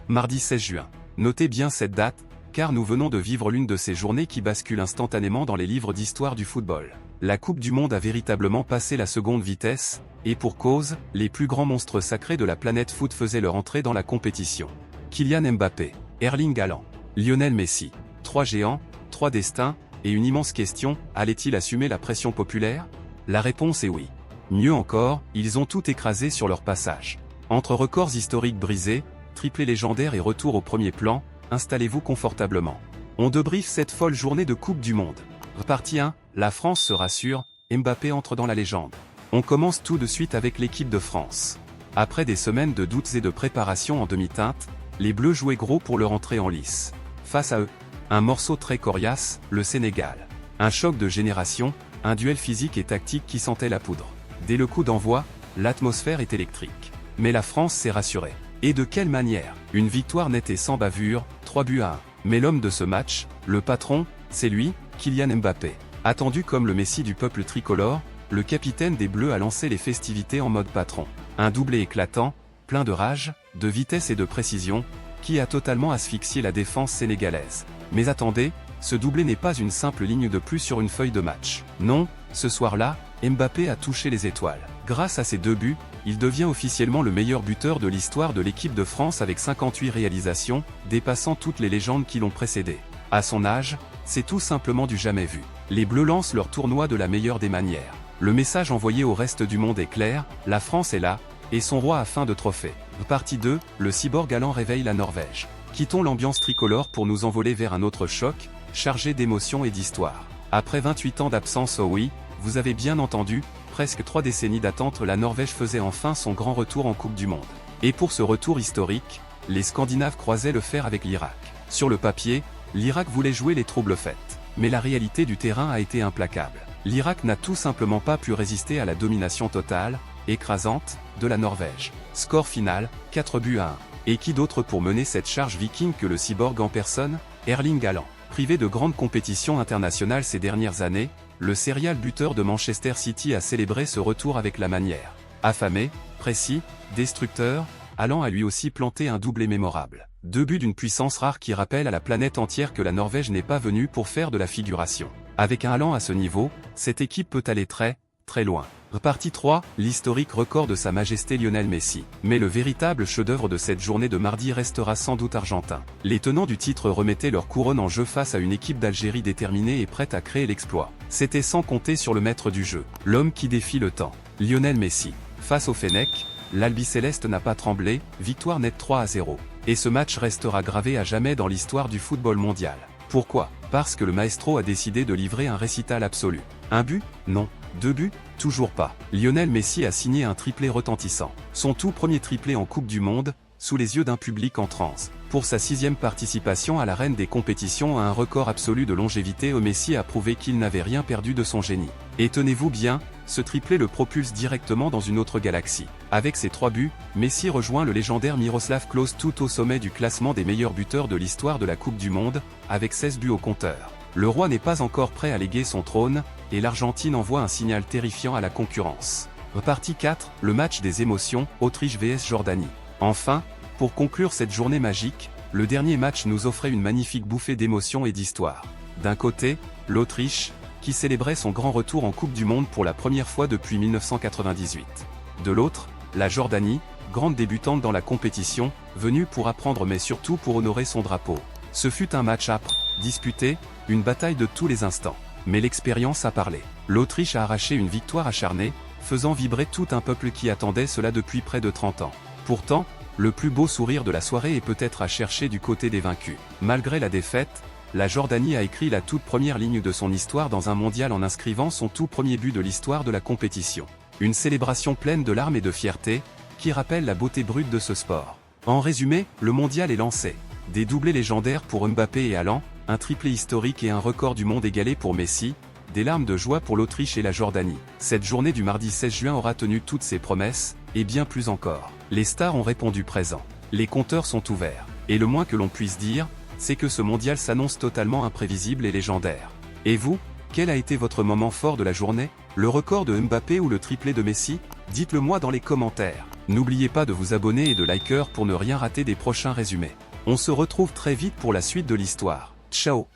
Mardi 16 juin. Notez bien cette date, car nous venons de vivre l'une de ces journées qui basculent instantanément dans les livres d'histoire du football. La Coupe du Monde a véritablement passé la seconde vitesse, et pour cause, les plus grands monstres sacrés de la planète foot faisaient leur entrée dans la compétition. Kylian Mbappé, Erling Haaland, Lionel Messi. 3 géants, 3 destins, et une immense question, allait-il assumer la pression populaire? La réponse est oui. Mieux encore, ils ont tout écrasé sur leur passage. Entre records historiques brisés, triplés légendaires et retour au premier plan, installez-vous confortablement. On débriefe cette folle journée de Coupe du Monde. Partie 1, la France se rassure, Mbappé entre dans la légende. On commence tout de suite avec l'équipe de France. Après des semaines de doutes et de préparation en demi-teinte, les Bleus jouaient gros pour leur entrée en lice. Face à eux, un morceau très coriace, le Sénégal. Un choc de génération, un duel physique et tactique qui sentait la poudre. Dès le coup d'envoi, l'atmosphère est électrique. Mais la France s'est rassurée. Et de quelle manière? Une victoire nette et sans bavure, 3-1. Mais l'homme de ce match, le patron, c'est lui, Kylian Mbappé. Attendu comme le messie du peuple tricolore, le capitaine des Bleus a lancé les festivités en mode patron. Un doublé éclatant, plein de rage, de vitesse et de précision, qui a totalement asphyxié la défense sénégalaise. Mais attendez, ce doublé n'est pas une simple ligne de plus sur une feuille de match. Non, ce soir-là, Mbappé a touché les étoiles. Grâce à ses 2 buts, il devient officiellement le meilleur buteur de l'histoire de l'équipe de France avec 58 réalisations, dépassant toutes les légendes qui l'ont précédé. À son âge, c'est tout simplement du jamais vu. Les Bleus lancent leur tournoi de la meilleure des manières. Le message envoyé au reste du monde est clair, la France est là, et son roi a faim de trophées. Partie 2, le cyborg Haaland réveille la Norvège. Quittons l'ambiance tricolore pour nous envoler vers un autre choc, chargé d'émotions et d'histoire. Après 28 ans d'absence, oh oui, vous avez bien entendu, presque 3 décennies d'attente, la Norvège faisait enfin son grand retour en Coupe du Monde. Et pour ce retour historique, les Scandinaves croisaient le fer avec l'Irak. Sur le papier, l'Irak voulait jouer les troubles faits. Mais la réalité du terrain a été implacable. L'Irak n'a tout simplement pas pu résister à la domination totale, écrasante, de la Norvège. Score final, 4-1. Et qui d'autre pour mener cette charge viking que le cyborg en personne? Erling Haaland. Privé de grandes compétitions internationales ces dernières années, le serial buteur de Manchester City a célébré ce retour avec la manière. Affamé, précis, destructeur, Haaland a lui aussi planté un doublé mémorable. 2 buts d'une puissance rare qui rappelle à la planète entière que la Norvège n'est pas venue pour faire de la figuration. Avec un Haaland à ce niveau, cette équipe peut aller très, très loin. Partie 3, l'historique record de Sa Majesté Lionel Messi. Mais le véritable chef-d'œuvre de cette journée de mardi restera sans doute argentin. Les tenants du titre remettaient leur couronne en jeu face à une équipe d'Algérie déterminée et prête à créer l'exploit. C'était sans compter sur le maître du jeu, l'homme qui défie le temps, Lionel Messi. Face au Fennec, l'Albi-Céleste n'a pas tremblé, victoire nette 3-0. Et ce match restera gravé à jamais dans l'histoire du football mondial. Pourquoi? Parce que le maestro a décidé de livrer un récital absolu. Un but? Non. 2 buts? Toujours pas. Lionel Messi a signé un triplé retentissant. Son tout premier triplé en Coupe du Monde, sous les yeux d'un public en transe. Pour sa 6e participation à l'arène des compétitions, à un record absolu de longévité, Messi a prouvé qu'il n'avait rien perdu de son génie. Et tenez-vous bien, ce triplé le propulse directement dans une autre galaxie. Avec ses 3 buts, Messi rejoint le légendaire Miroslav Klose tout au sommet du classement des meilleurs buteurs de l'histoire de la Coupe du Monde, avec 16 buts au compteur. Le roi n'est pas encore prêt à léguer son trône, et l'Argentine envoie un signal terrifiant à la concurrence. Partie 4, le match des émotions, Autriche vs Jordanie. Enfin, pour conclure cette journée magique, le dernier match nous offrait une magnifique bouffée d'émotions et d'histoire. D'un côté, l'Autriche, qui célébrait son grand retour en Coupe du Monde pour la première fois depuis 1998. De l'autre, la Jordanie, grande débutante dans la compétition, venue pour apprendre mais surtout pour honorer son drapeau. Ce fut un match âpre, disputé, une bataille de tous les instants. Mais l'expérience a parlé. L'Autriche a arraché une victoire acharnée, faisant vibrer tout un peuple qui attendait cela depuis près de 30 ans. Pourtant, le plus beau sourire de la soirée est peut-être à chercher du côté des vaincus. Malgré la défaite, la Jordanie a écrit la toute première ligne de son histoire dans un mondial en inscrivant son tout premier but de l'histoire de la compétition. Une célébration pleine de larmes et de fierté, qui rappelle la beauté brute de ce sport. En résumé, le mondial est lancé. Des doublés légendaires pour Mbappé et Haaland, un triplé historique et un record du monde égalé pour Messi, des larmes de joie pour l'Autriche et la Jordanie. Cette journée du mardi 16 juin aura tenu toutes ses promesses, et bien plus encore. Les stars ont répondu présent. Les compteurs sont ouverts. Et le moins que l'on puisse dire, c'est que ce mondial s'annonce totalement imprévisible et légendaire. Et vous, quel a été votre moment fort de la journée? Le record de Mbappé ou le triplé de Messi? Dites-le moi dans les commentaires. N'oubliez pas de vous abonner et de liker pour ne rien rater des prochains résumés. On se retrouve très vite pour la suite de l'histoire. Ciao!